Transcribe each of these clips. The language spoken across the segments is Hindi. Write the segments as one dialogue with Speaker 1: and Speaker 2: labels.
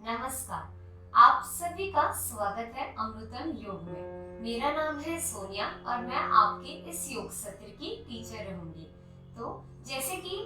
Speaker 1: नमस्कार, आप सभी का स्वागत है अमृतम योग में। मेरा नाम है सोनिया और मैं आपके इस योग सत्र की टीचर रहूंगी। तो जैसे कि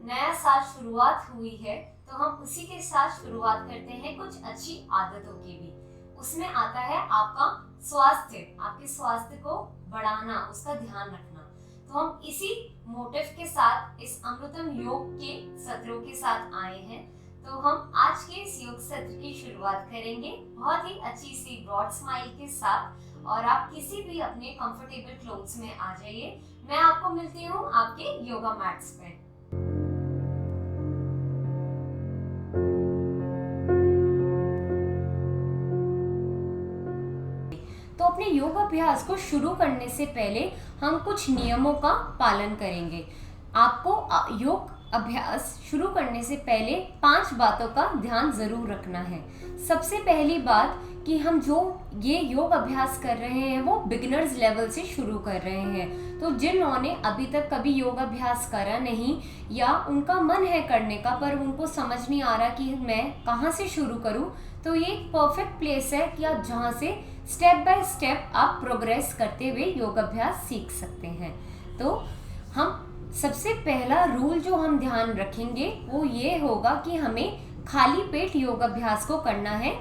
Speaker 1: नया साल शुरुआत हुई है, तो हम उसी के साथ शुरुआत करते हैं कुछ अच्छी आदतों की भी। उसमें आता है आपका स्वास्थ्य, आपके स्वास्थ्य को बढ़ाना, उसका ध्यान रखना। तो हम इसी मोटिव के साथ इस अमृतम योग के सत्रों के साथ आए हैं। तो हम आज के इस योग सत्र की शुरुआत करेंगे बहुत ही अच्छी सी ब्रॉड स्माइल के साथ, और आप किसी भी अपने कंफर्टेबल क्लोथ्स में आ जाइए। मैं आपको मिलती हूँ आपके योगा मैट्स पे। तो अपने योग अभ्यास को शुरू करने से पहले हम कुछ नियमों का पालन करेंगे। आपको योग अभ्यास शुरू करने से पहले 5 बातों का ध्यान जरूर रखना है। सबसे पहली बात कि हम जो ये योग अभ्यास कर रहे हैं वो बिगिनर्स लेवल से शुरू कर रहे हैं। तो जिन्होंने अभी तक कभी योग अभ्यास करा नहीं या उनका मन है करने का पर उनको समझ नहीं आ रहा कि मैं कहाँ से शुरू करूँ, तो ये एक परफेक्ट प्लेस है कि आप जहाँ से स्टेप बाय स्टेप आप प्रोग्रेस करते हुए योग अभ्यास सीख सकते हैं। तो हम सबसे पहला रूल जो हम ध्यान रखेंगे वो ये होगा कि हमें खाली पेट योग अभ्यास को करना है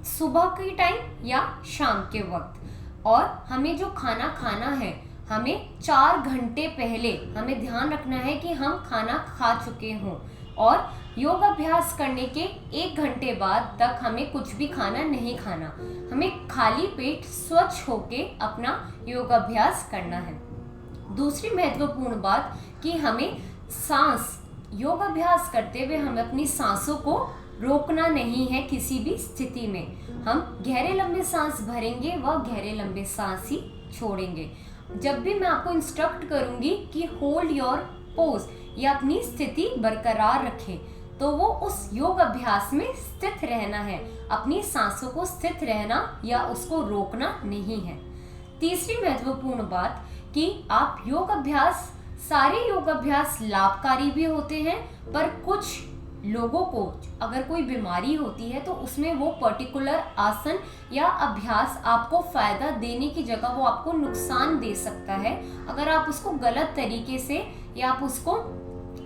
Speaker 1: सुबह के टाइम या शाम के वक्त। और हमें जो खाना खाना है, हमें 4 घंटे पहले हमें ध्यान रखना है कि हम खाना खा चुके हों, और योग अभ्यास करने के 1 घंटे बाद तक हमें कुछ भी खाना नहीं खाना। हमें खाली पेट स्वच्छ होके अपना योग अभ्यास करना है। दूसरी महत्वपूर्ण बात कि हमें योग अभ्यास करते हुए हमें अपनी सांसों को रोकना नहीं है किसी भी स्थिति में। हम गहरे लंबे सांस भरेंगे व गहरे लंबे सांस ही छोड़ेंगे। जब भी मैं आपको इंस्ट्रक्ट करूंगी कि होल्ड योर पोज या अपनी स्थिति बरकरार रखें, तो वो उस योग अभ्यास में स्थित रहना है, अपनी सांसों को स्थित रहना या उसको रोकना नहीं है। तीसरी महत्वपूर्ण बात कि आप सारे योग अभ्यास लाभकारी भी होते हैं, पर कुछ लोगों को अगर कोई बीमारी होती है तो उसमें वो पर्टिकुलर आसन या अभ्यास आपको फायदा देने की जगह वो आपको नुकसान दे सकता है अगर आप उसको गलत तरीके से या आप उसको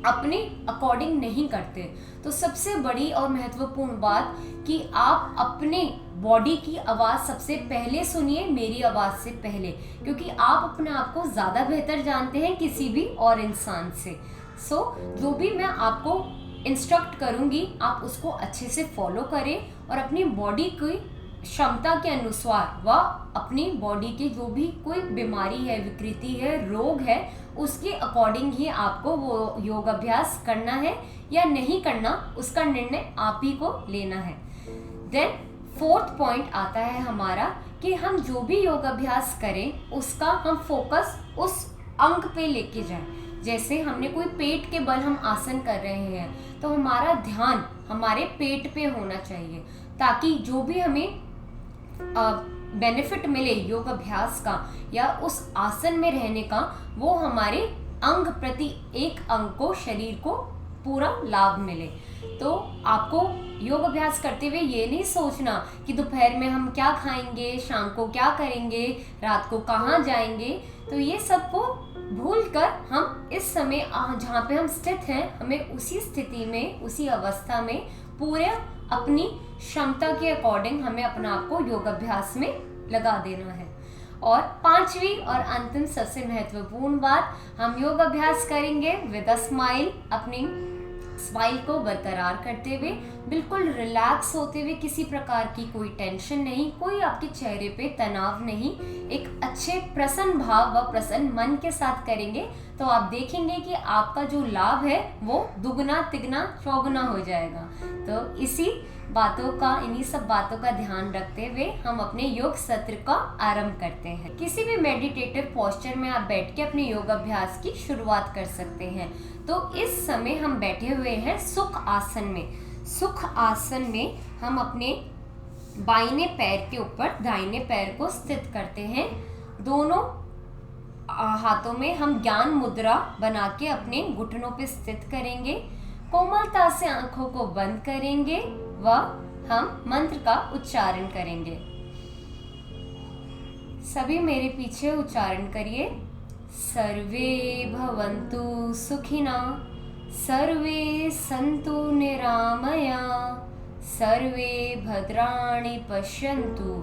Speaker 1: अपने अकॉर्डिंग नहीं करते। तो सबसे बड़ी और महत्वपूर्ण बात कि आप अपने बॉडी की आवाज़ सबसे पहले सुनिए, मेरी आवाज़ से पहले, क्योंकि आप अपने आप को ज़्यादा बेहतर जानते हैं किसी भी और इंसान से। जो भी मैं आपको इंस्ट्रक्ट करूँगी आप उसको अच्छे से फॉलो करें और अपनी बॉडी की क्षमता के अनुसार व अपनी बॉडी की जो भी कोई बीमारी है, विकृति है, रोग है, उसके अकॉर्डिंग ही आपको वो योग अभ्यास करना है या नहीं करना, उसका निर्णय आप ही को लेना है। देन 4th पॉइंट आता है हमारा कि हम जो भी योग अभ्यास करें उसका हम फोकस उस अंग पे लेके जाएं। जैसे हमने कोई पेट के बल हम आसन कर रहे हैं तो हमारा ध्यान हमारे पेट पे होना चाहिए, ताकि जो भी हमें बेनिफिट मिले योग अभ्यास का या उस आसन में रहने का, वो हमारे अंग प्रति एक अंग को, शरीर को पूरा लाभ मिले। तो आपको योग अभ्यास करते हुए ये नहीं सोचना कि दोपहर में हम क्या खाएंगे, शाम को क्या करेंगे, रात को कहाँ जाएंगे। तो ये सब को भूल कर हम इस समय जहाँ पे हम स्थित हैं, हमें उसी स्थिति में, उसी अवस्था में पूरे अपनी क्षमता के अकॉर्डिंग हमें अपना आप को योग अभ्यास में लगा देना है। और 5वीं और अंतिम सबसे महत्वपूर्ण बात, हम योग अभ्यास करेंगे विद अ स्माइल, अपनी स्माइल को बरकरार करते हुए, बिल्कुल रिलैक्स होते हुए, किसी प्रकार की कोई टेंशन नहीं, कोई आपके चेहरे पे तनाव नहीं, एक अच्छे प्रसन्न भाव व प्रसन्न मन के साथ करेंगे। तो आप देखेंगे कि आपका जो लाभ है वो दुगना तिगना चौगुना हो जाएगा। तो इन्हीं सब बातों का ध्यान रखते हुए हम अपने योग सत्र का आरंभ करते हैं। किसी भी मेडिटेटिव पोस्चर में आप बैठ के अपने योग अभ्यास की शुरुआत कर सकते हैं। तो इस समय हम बैठे हुए हैं सुख आसन में। सुख आसन में हम अपने बाइने पैर के ऊपर दाहिने पैर को स्थित करते हैं। दोनों हाथों में हम ज्ञान मुद्रा बना के अपने घुटनों पे स्थित करेंगे। कोमलता से आंखों को बंद करेंगे व हम मंत्र का उच्चारण करेंगे। सभी मेरे पीछे उच्चारण करिए। सर्वे भवन्तु सुखिनः, सर्वे सन्तु निरामया, सर्वे भद्राणि पश्यन्तु,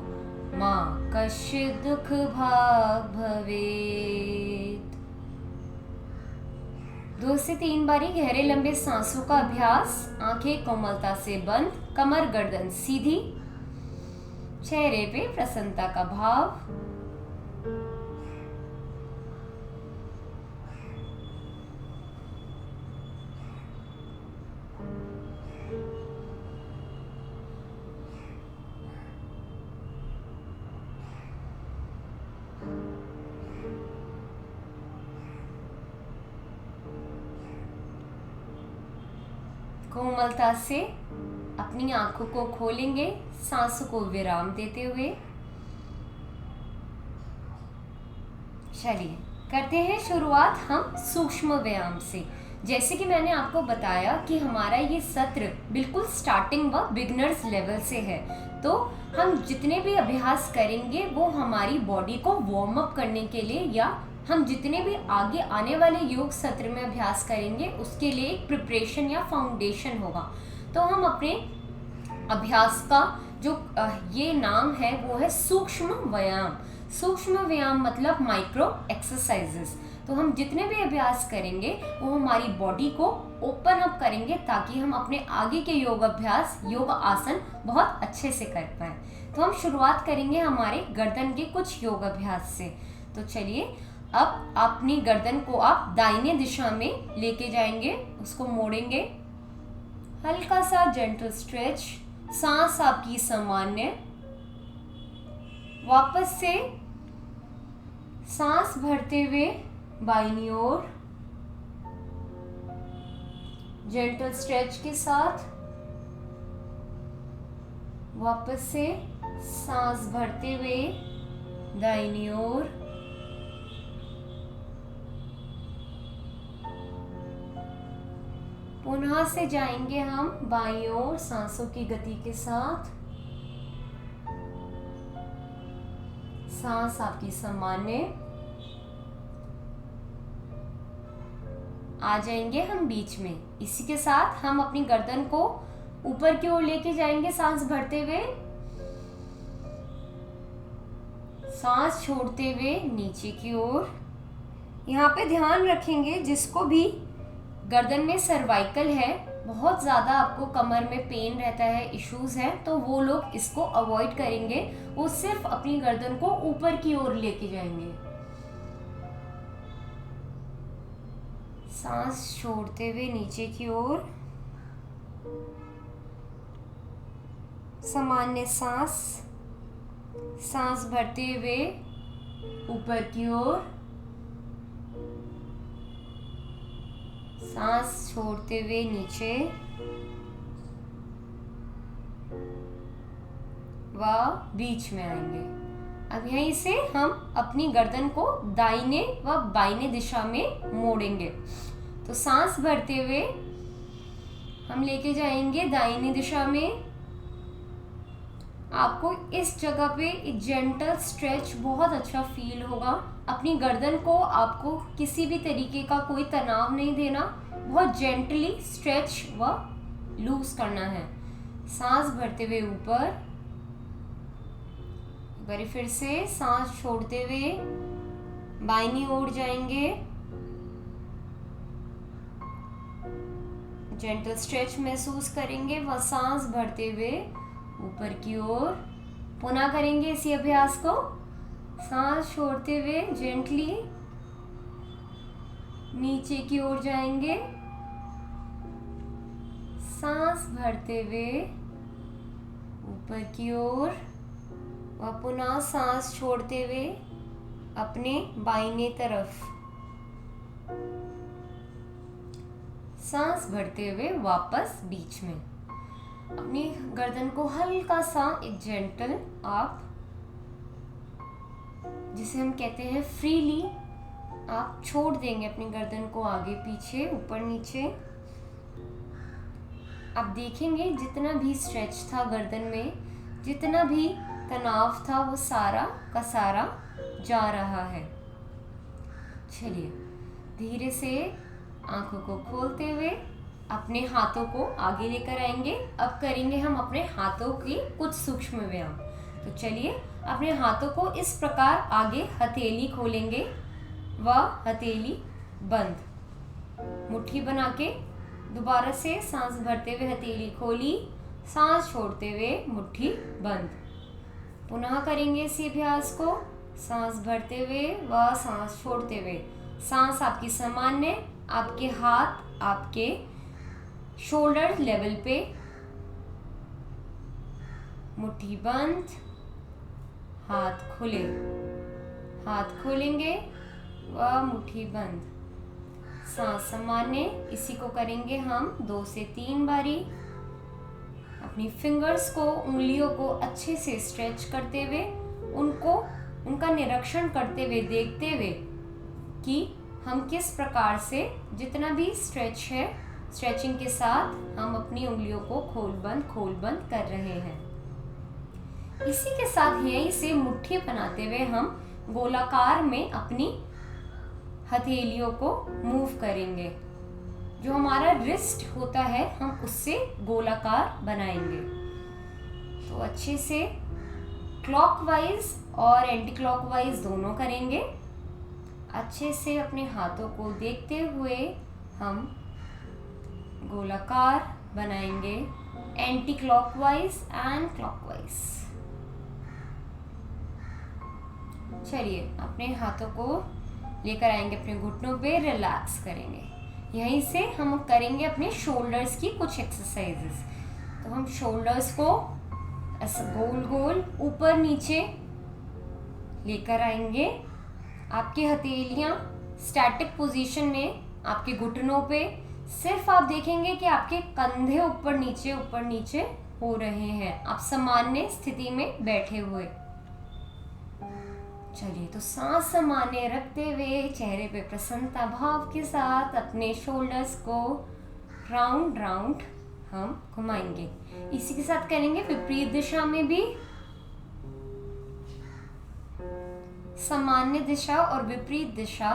Speaker 1: मा कश्चित् दुःखभाग् भवेत्। 2 से 3 बारी गहरे लंबे सांसों का अभ्यास। आंखें कोमलता से बंद, कमर गर्दन सीधी, चेहरे पे प्रसन्नता का भाव। कोमलता से अपनी आंखों को खोलेंगे, सांसों को विराम देते हुए। चलिए करते हैं शुरुआत हम सूक्ष्म व्यायाम से। जैसे कि मैंने आपको बताया कि हमारा ये सत्र बिल्कुल स्टार्टिंग व बिगनर्स लेवल से है, तो हम जितने भी अभ्यास करेंगे वो हमारी बॉडी को वार्म अप करने के लिए, या हम जितने भी आगे आने वाले योग सत्र में अभ्यास करेंगे उसके लिए एक प्रिपरेशन या फाउंडेशन होगा। तो हम अपने अभ्यास का जो ये नाम है वो है सूक्ष्म व्यायाम। सूक्ष्म व्यायाम मतलब माइक्रो एक्सरसाइजेस। तो हम जितने भी अभ्यास करेंगे वो हमारी बॉडी को ओपन अप करेंगे ताकि हम अपने आगे के योग अभ्यास, योग आसन बहुत अच्छे से कर पाएँ। तो हम शुरुआत करेंगे हमारे गर्दन के कुछ योग अभ्यास से। तो चलिए, अब अपनी गर्दन को आप दाहिने दिशा में लेके जाएंगे, उसको मोड़ेंगे, हल्का सा जेंटल स्ट्रेच, सांस आपकी सामान्य, वापस से सांस भरते हुए बाईं ओर, जेंटल स्ट्रेच के साथ, वापस से सांस भरते हुए दाईं ओर, पुनः से जाएंगे हम बाईं ओर सांसों की गति के साथ। सांस आपकी सामान्य, आ जाएंगे हम बीच में। इसी के साथ हम अपनी गर्दन को ऊपर की ओर लेके जाएंगे सांस भरते हुए, सांस छोड़ते हुए नीचे की ओर। यहाँ पे ध्यान रखेंगे जिसको भी गर्दन में सर्वाइकल है, बहुत ज़्यादा आपको कमर में पेन रहता है, इश्यूज है, तो वो लोग इसको अवॉइड करेंगे। वो सिर्फ अपनी गर्दन को ऊपर की ओर लेके जाएंगे। सांस छोड़ते हुए नीचे की ओर, सामान्य सांस, सांस भरते हुए ऊपर की ओर, सांस छोड़ते हुए नीचे व बीच में आएंगे। अब यहीं से हम अपनी गर्दन को दाहिने व बाईं दिशा में मोड़ेंगे। तो सांस भरते हुए हम लेके जाएंगे दाहिनी दिशा में। आपको इस जगह पे एक जेंटल स्ट्रेच बहुत अच्छा फील होगा। अपनी गर्दन को आपको किसी भी तरीके का कोई तनाव नहीं देना, बहुत जेंटली स्ट्रेच व लूज करना है। सांस भरते हुए ऊपर, एक बार फिर से सांस छोड़ते हुए बाईं ओर जाएंगे, जेंटल स्ट्रेच महसूस करेंगे व सांस भरते हुए ऊपर की ओर। पुनः करेंगे इसी अभ्यास को। सांस छोड़ते हुए जेंटली नीचे की ओर जाएंगे, सांस भरते हुए ऊपर की ओर व पुनः सांस छोड़ते हुए अपने बाईं तरफ। सांस भरते हुए वापस बीच में। अपनी गर्दन को हल्का सा एक जेंटल, आप जिसे हम कहते हैं फ्रीली, आप छोड़ देंगे अपनी गर्दन को आगे पीछे, ऊपर नीचे। आप देखेंगे जितना भी स्ट्रेच था गर्दन में, जितना भी तनाव था, वो सारा का सारा जा रहा है। चलिए धीरे से आंखों को खोलते हुए अपने हाथों को आगे लेकर आएंगे। अब करेंगे हम अपने हाथों की कुछ सूक्ष्म व्यायाम। तो चलिए अपने हाथों को इस प्रकार आगे हथेली खोलेंगे व हथेली बंद, मुट्ठी बना के दोबारा से सांस भरते हुए हथेली खोली, सांस छोड़ते हुए मुट्ठी बंद। पुनः करेंगे इसी अभ्यास को, सांस भरते हुए व सांस छोड़ते हुए। सांस आपकी सामान्य, आपके हाथ आपके शोल्डर लेवल पे, मुट्ठी बंद, हाथ खुले, हाथ खोलेंगे व मुट्ठी बंद, सांस सामान्य। इसी को करेंगे हम 2 से 3 बारी। अपनी फिंगर्स को, उंगलियों को अच्छे से स्ट्रेच करते हुए, उनका निरीक्षण करते हुए, देखते हुए कि हम किस प्रकार से जितना भी स्ट्रेच है, स्ट्रेचिंग के साथ हम अपनी उंगलियों को खोल बंद कर रहे हैं। इसी के साथ यहीं से मुट्ठी बनाते हुए हम गोलाकार में अपनी हथेलियों को मूव करेंगे। जो हमारा रिस्ट होता है हम उससे गोलाकार बनाएंगे। तो अच्छे से क्लॉकवाइज और एंटी क्लॉकवाइज दोनों करेंगे। अच्छे से अपने हाथों को देखते हुए हम गोलाकार बनाएंगे, एंटी क्लॉकवाइज एंड क्लॉकवाइज। चलिए अपने हाथों को लेकर आएंगे अपने घुटनों पे, रिलैक्स करेंगे। यहीं से हम करेंगे अपने शोल्डर्स की कुछ एक्सरसाइजेस। तो हम शोल्डर्स को ऐसे गोल गोल ऊपर नीचे लेकर आएंगे। आपकी हथेलियां स्टैटिक पोजीशन में आपके घुटनों पे, सिर्फ आप देखेंगे कि आपके कंधे ऊपर नीचे हो रहे हैं, आप सामान्य स्थिति में बैठे हुए। चलिए तो सांस सामान्य रखते हुए चेहरे पे प्रसन्नता भाव के साथ अपने शोल्डर्स को राउंड राउंड हम घुमाएंगे। इसी के साथ करेंगे विपरीत दिशा में भी। सामान्य दिशा और विपरीत दिशा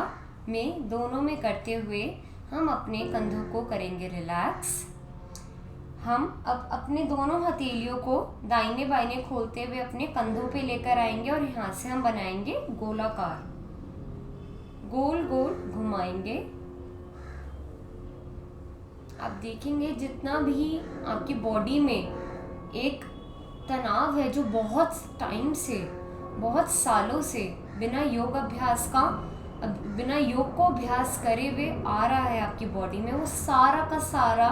Speaker 1: में दोनों में करते हुए हम अपने कंधों को करेंगे रिलैक्स। हम अब अपने दोनों हथेलियों को दाहिने बाइने खोलते हुए अपने कंधों पे लेकर आएंगे और यहाँ से हम बनाएंगे गोलाकार, गोल गोल घुमाएंगे। आप देखेंगे जितना भी आपकी बॉडी में एक तनाव है जो बहुत टाइम से, बहुत सालों से बिना योग को अभ्यास करे हुए आ रहा है आपकी बॉडी में, वो सारा का सारा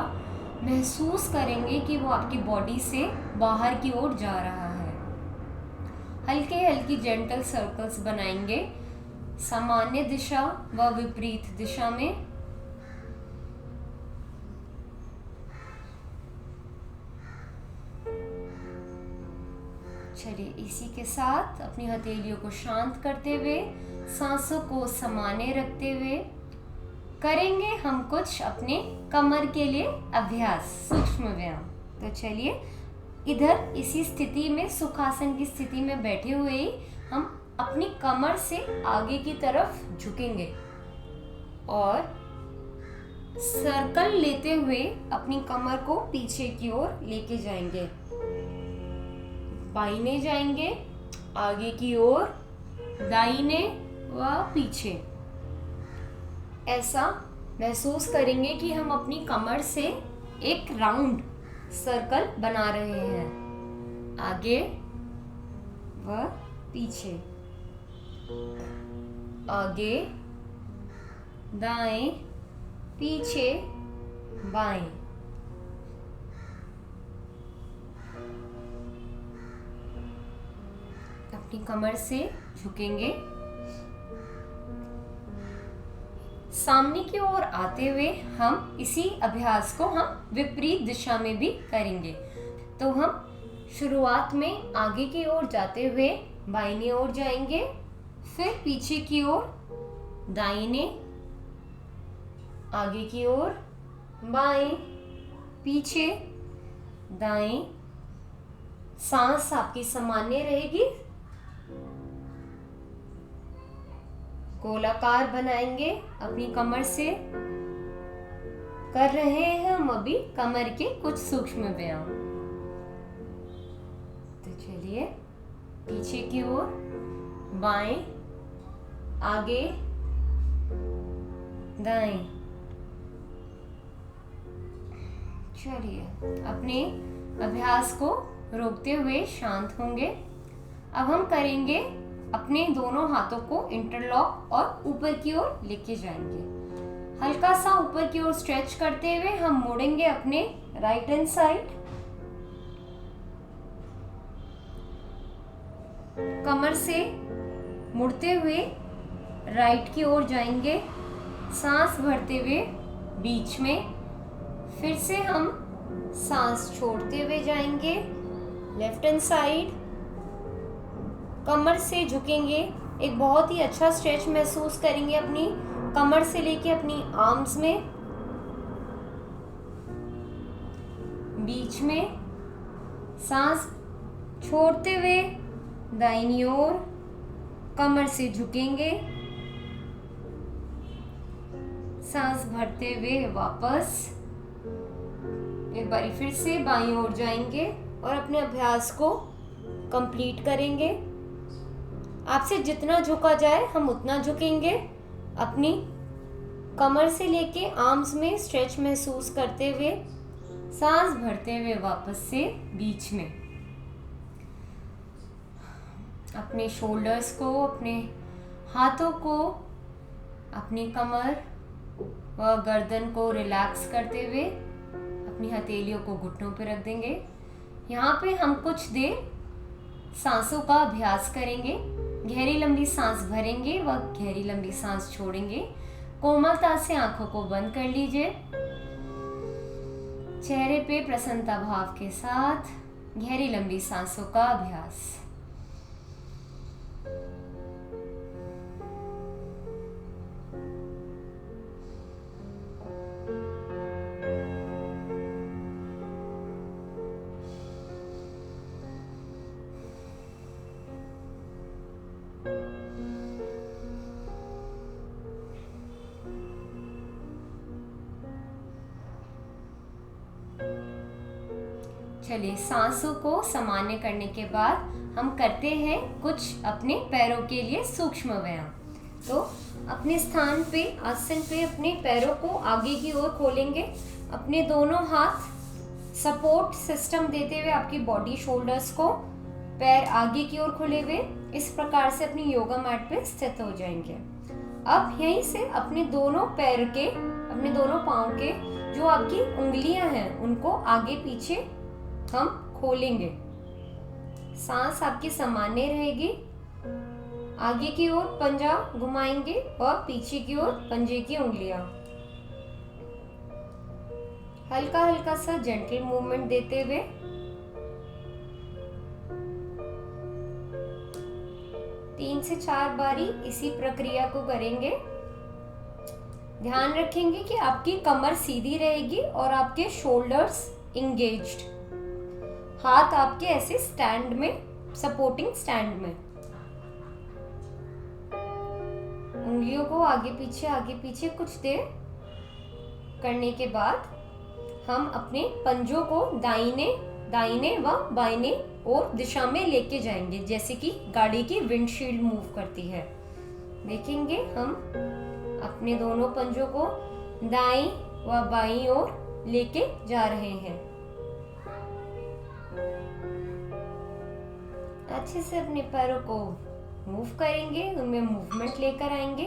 Speaker 1: महसूस करेंगे कि वो आपकी बॉडी से बाहर की ओर जा रहा है। हल्के हल्की जेंटल सर्कल्स बनाएंगे सामान्य दिशा व विपरीत दिशा में। चलिए इसी के साथ अपनी हथेलियों को शांत करते हुए, सांसों को सामान्य रखते हुए करेंगे हम कुछ अपने कमर के लिए अभ्यास, सूक्ष्म व्यायाम। तो चलिए इधर इसी स्थिति में, सुखासन की स्थिति में बैठे हुए ही हम अपनी कमर से आगे की तरफ झुकेंगे और सर्कल लेते हुए अपनी कमर को पीछे की ओर लेके जाएंगे। बाईने जाएंगे आगे की ओर, दाहिने व पीछे। ऐसा महसूस करेंगे कि हम अपनी कमर से एक राउंड सर्कल बना रहे हैं, आगे व पीछे, आगे दाएं, पीछे बाएं। अपनी कमर से झुकेंगे। सामने की ओर आते हुए हम इसी अभ्यास को हम विपरीत दिशा में भी करेंगे। तो हम शुरुआत में आगे की ओर जाते हुए बाईने ओर जाएंगे, फिर पीछे की ओर दाहिने, आगे की ओर बाएं, पीछे दाएं। सांस आपकी सामान्य रहेगी। गोलाकार बनाएंगे अपनी कमर से। कर रहे हैं हम अभी कमर के कुछ सूक्ष्म व्यायाम। तो चलिए, पीछे की ओर, बाएं, आगे, दाएं। चलिए, अपने अभ्यास को रोकते हुए शांत होंगे। अब हम करेंगे, अपने दोनों हाथों को इंटरलॉक और ऊपर की ओर लेके जाएंगे। हल्का सा ऊपर की ओर स्ट्रेच करते हुए हम मोड़ेंगे अपने राइट हैंड साइड। कमर से मुड़ते हुए राइट की ओर जाएंगे, सांस भरते हुए बीच में। फिर से हम सांस छोड़ते हुए जाएंगे लेफ्ट हैंड साइड। कमर से झुकेंगे, एक बहुत ही अच्छा स्ट्रेच महसूस करेंगे अपनी कमर से लेके अपनी आर्म्स में। बीच में सांस छोड़ते हुए दाहिनी ओर कमर से झुकेंगे, सांस भरते हुए वापस। एक बारी फिर से बाईं ओर जाएंगे और अपने अभ्यास को कंप्लीट करेंगे। आपसे जितना झुका जाए हम उतना झुकेंगे। अपनी कमर से लेके आर्म्स में स्ट्रेच महसूस करते हुए सांस भरते हुए वापस से बीच में। अपने शोल्डर्स को, अपने हाथों को, अपनी कमर व गर्दन को रिलैक्स करते हुए अपनी हथेलियों को घुटनों पर रख देंगे। यहाँ पे हम कुछ देर सांसों का अभ्यास करेंगे। गहरी लंबी सांस भरेंगे व गहरी लंबी सांस छोड़ेंगे। कोमलता से आंखों को बंद कर लीजिए। चेहरे पे प्रसन्नता भाव के साथ गहरी लंबी सांसों का अभ्यास। चलिए, सांसों को सामान्य करने के बाद हम करते हैं कुछ अपने पैरों के लिए सूक्ष्म व्यायाम। तो अपने स्थान पे, आसन पे अपने पैरों को आगे की ओर खोलेंगे। अपने दोनों हाथ सपोर्ट सिस्टम देते हुए आपकी बॉडी, शोल्डर्स को, पैर आगे की ओर खुले हुए इस प्रकार से अपनी योगा मैट पे स्थित हो जाएंगे। अब यहीं से अपने दोनों पैर के, अपने दोनों पाँव के जो आपकी उंगलियां हैं उनको आगे पीछे हम खोलेंगे। सांस आपकी सामान्य रहेगी। आगे की ओर पंजा घुमाएंगे और पीछे की ओर पंजे की उंगलियां। हल्का हल्का सा जेंटल मूवमेंट देते हुए 3 से 4 बारी इसी प्रक्रिया को करेंगे। ध्यान रखेंगे कि आपकी कमर सीधी रहेगी और आपके शोल्डर्स इंगेज्ड। हाथ आपके ऐसे स्टैंड में, सपोर्टिंग स्टैंड में। उंगलियों को आगे पीछे कुछ देर करने के बाद हम अपने पंजों को दाहिने व बाइने और दिशा में लेके जाएंगे, जैसे कि गाड़ी की विंडशील्ड मूव करती है। देखेंगे हम अपने दोनों पंजों को दाईं व बाईं ओर लेके जा रहे हैं। अच्छे से अपने पैरों को मूव करेंगे, उनमें मूवमेंट लेकर आएंगे।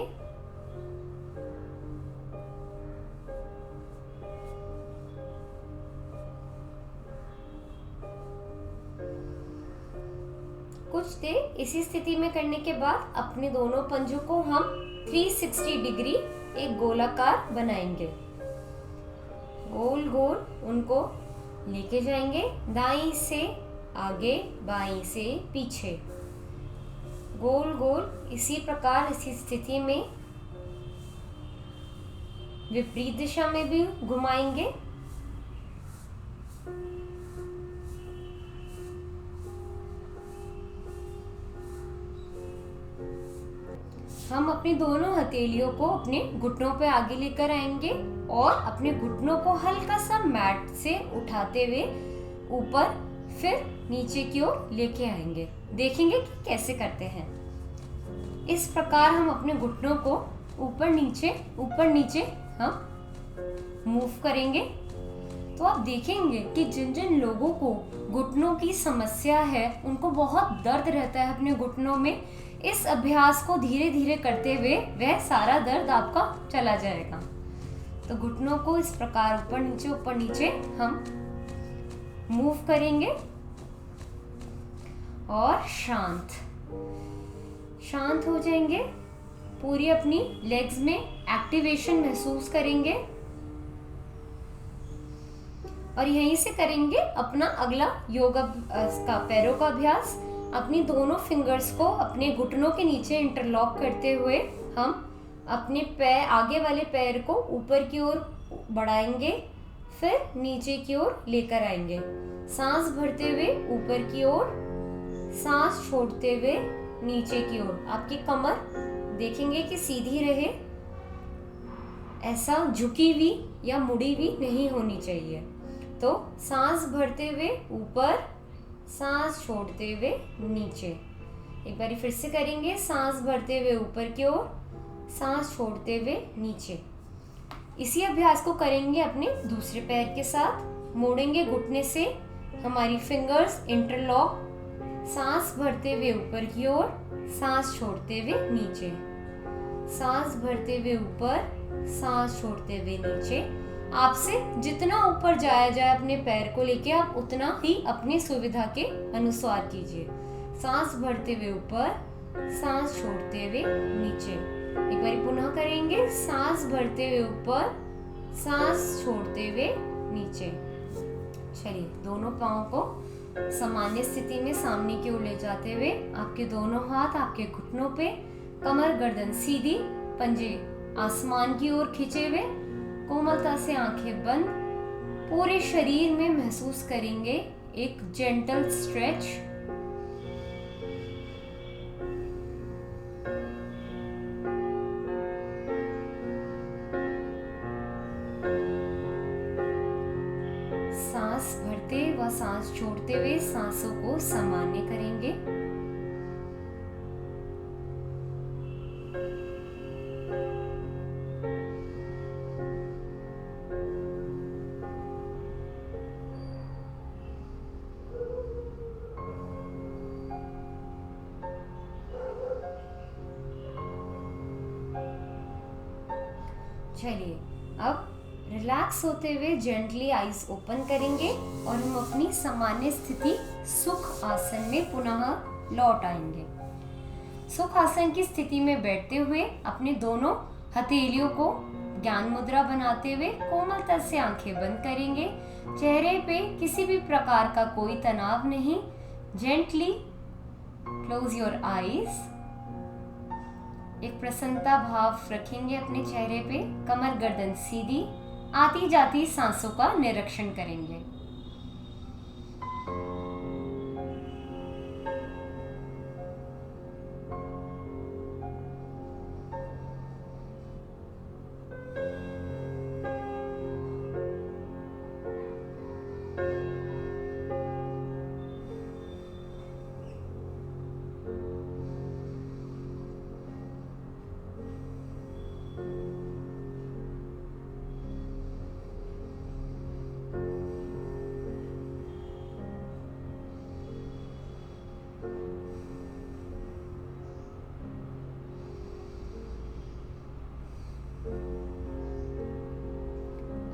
Speaker 1: कुछ देर इसी स्थिति में करने के बाद अपने दोनों पंजों को हम 360 डिग्री एक गोलाकार बनाएंगे। गोल गोल उनको लेके जाएंगे, दाईं से आगे, बाईं से पीछे, गोल गोल इसी प्रकार, इसी स्थिति में विपरीत दिशा में भी घुमाएंगे। हम अपनी दोनों हथेलियों को अपने घुटनों पे आगे लेकर आएंगे और अपने घुटनों को हल्का सा मैट से उठाते हुए ऊपर फिर नीचे की ओर लेके आएंगे। देखेंगे कि कैसे करते हैं। इस प्रकार हम अपने घुटनों को ऊपर नीचे हम मूव करेंगे। तो आप देखेंगे कि जिन जिन लोगों को घुटनों की समस्या है, उनको बहुत दर्द रहता है अपने घुटनों में, इस अभ्यास को धीरे धीरे करते हुए वह सारा दर्द आपका चला जाएगा। तो घुटनों को इस प्रकार ऊपर नीचे हम मूव करेंगे और शांत हो जाएंगे। पूरी अपनी लेग्स में एक्टिवेशन महसूस करेंगे और यहीं से करेंगे अपना अगला योगा का पैरों का अभ्यास। अपनी दोनों फिंगर्स को अपने घुटनों के नीचे इंटरलॉक करते हुए हम अपने आगे वाले पैर को ऊपर की ओर बढ़ाएंगे, फिर नीचे की ओर लेकर आएंगे। सांस भरते हुए ऊपर की ओर, सांस छोड़ते हुए नीचे की ओर। आपकी कमर देखेंगे कि सीधी रहे, ऐसा झुकी हुई या मुड़ी हुई नहीं होनी चाहिए। तो सांस भरते हुए ऊपर, सांस छोड़ते हुए नीचे। एक बार फिर से करेंगे। सांस भरते हुए ऊपर की ओर, सांस छोड़ते हुए नीचे। इसी अभ्यास को करेंगे अपने दूसरे पैर के साथ। मोड़ेंगे घुटने से, हमारी फिंगर्स इंटरलॉक। सांस भरते हुए ऊपर की ओर, सांस छोड़ते हुए नीचे। सांस भरते हुए ऊपर, सांस छोड़ते हुए नीचे। आपसे जितना ऊपर जाया जाए अपने पैर को लेके, आप उतना ही अपनी सुविधा के अनुसार कीजिए। सांस भरते हुए ऊपर, सांस छोड़ते हुए नीचे। एक बार पुनः करेंगे। सांस भरते हुए ऊपर, सांस छोड़ते हुए नीचे। चलिए, दोनों पांव को सामान्य स्थिति में सामने की ओर ले जाते हुए आपके दोनों हाथ आपके घुटनों पे, कमर गर्दन सीधी, पंजे आसमान की ओर खींचे हुए, कोमलता से आंखें बंद। पूरे शरीर में महसूस करेंगे एक जेंटल स्ट्रेच। सांस भरते व सांस छोड़ते हुए सांसों को सामान्य करेंगे। चलिए, अब रिलैक्स होते हुए जेंटली आईज ओपन करेंगे और हम अपनी सामान्य स्थिति सुख आसन में पुनः लौट आएंगे। सुख आसन की स्थिति में बैठते हुए अपने दोनों हथेलियों को ज्ञान मुद्रा बनाते हुए कोमलता से आंखें बंद करेंगे। चेहरे पे किसी भी प्रकार का कोई तनाव नहीं। Gently close your eyes. एक प्रसन्नता भाव रखेंगे अपने चेहरे पे। कमर गर्दन सीधी, आती जाती सांसों का निरीक्षण करेंगे।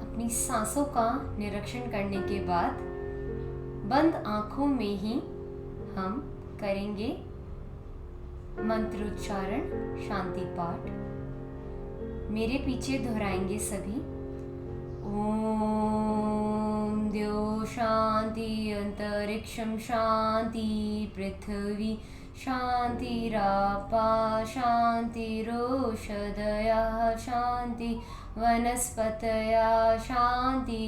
Speaker 1: अपनी सांसों का निरीक्षण करने के बाद बंद आंखों में ही हम करेंगे मंत्रोच्चारण, शांति पाठ। मेरे पीछे दोहराएंगे सभी। ओम द्यो शांति, अंतरिक्षम शांति, पृथ्वी शान्तिरापा शान्तिरोषधयः शान्ति वनस्पतयः शान्ति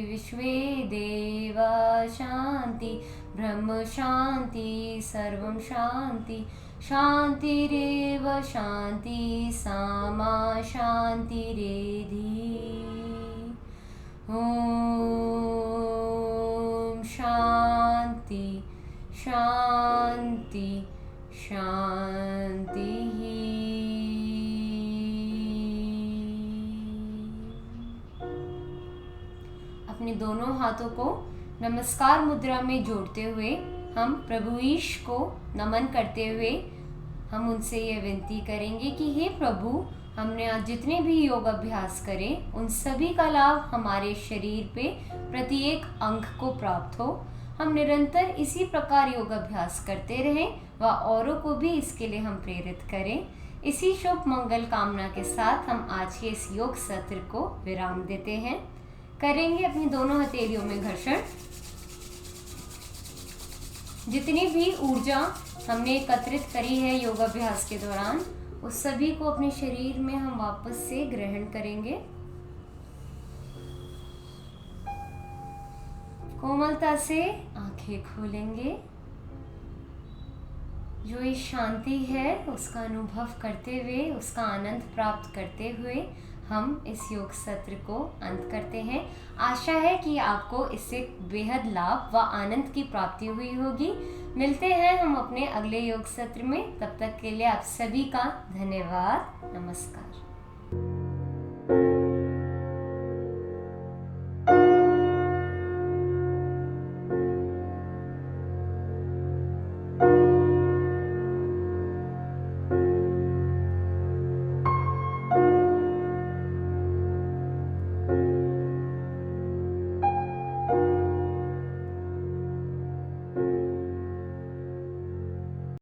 Speaker 1: विश्वे देवा शान्ति ब्रह्म शान्ति सर्वं शान्ति शान्तिरेव शान्ति सामा शान्तिरेधि ॐ शान्ति शान्ति शान्तिः। अपने दोनों हाथों को नमस्कार मुद्रा में जोड़ते हुए हम प्रभु ईश को नमन करते हुए हम उनसे ये विनती करेंगे कि हे प्रभु, हमने आज जितने भी योग अभ्यास करे उन सभी का लाभ हमारे शरीर पे प्रत्येक अंग को प्राप्त हो। हम निरंतर इसी प्रकार योग अभ्यास करते रहें व औरों को भी इसके लिए हम प्रेरित करें। इसी शुभ मंगल कामना के साथ हम आज के इस योग सत्र को विराम देते हैं। करेंगे अपनी दोनों हथेलियों में घर्षण। जितनी भी ऊर्जा हमने एकत्रित करी है योगाभ्यास के दौरान, उस सभी को अपने शरीर में हम वापस से ग्रहण करेंगे। कोमलता से आंखें खोलेंगे। जो ये शांति है उसका अनुभव करते हुए, उसका आनंद प्राप्त करते हुए हम इस योग सत्र को अंत करते हैं। आशा है कि आपको इससे बेहद लाभ व आनंद की प्राप्ति हुई होगी। मिलते हैं हम अपने अगले योग सत्र में। तब तक के लिए आप सभी का धन्यवाद। नमस्कार।